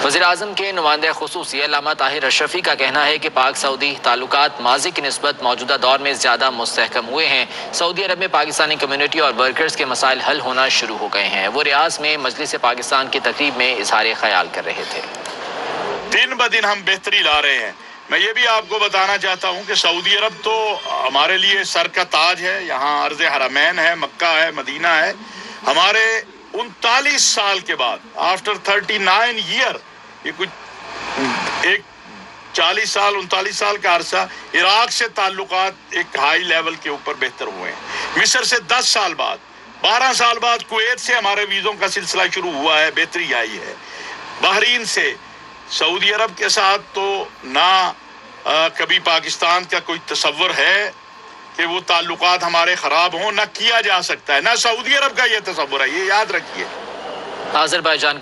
वज़ीर-ए-आज़म के नुमाइंदे खुसूसी अल्लामा ताहिर अशरफी का कहना है कि पाक सऊदी ताल्लुकात माजी की निस्बत मौजूदा दौर में ज़्यादा मुस्तहकम हुए हैं। सऊदी अरब में पाकिस्तानी कम्युनिटी और वर्कर्स के मसाइल हल होना शुरू हो गए हैं। वो रियाज में मजलिस पाकिस्तान की तकरीब में इजहार ख्याल कर रहे थे। दिन ब दिन हम बेहतरी ला रहे हैं। मैं ये भी आपको बताना चाहता हूँ कि सऊदी अरब तो हमारे लिए सर का ताज है। यहाँ अर्ज़ हरमैन है, मक्का है, मदीना है। हमारे 39 साल के बाद, आफ्टर 39 ईयर, ये कुछ एक 40 साल 39 साल का अरसा, इराक से ताल्लुकात एक हाई लेवल के ऊपर बेहतर हुए हैं। मिस्र से 10 साल बाद, 12 साल बाद कुवैत से हमारे वीज़ों का सिलसिला शुरू हुआ है, बेहतरी आई है। बहरीन से, सऊदी अरब के साथ तो ना कभी पाकिस्तान का कोई तसव्वुर है कि वो ताल्लुकात हमारे ख़राब हों, ना किया जा सकता है, ना सऊदी अरब का ये तसव्वुर है, ये याद रखिए। आज़रबाईजान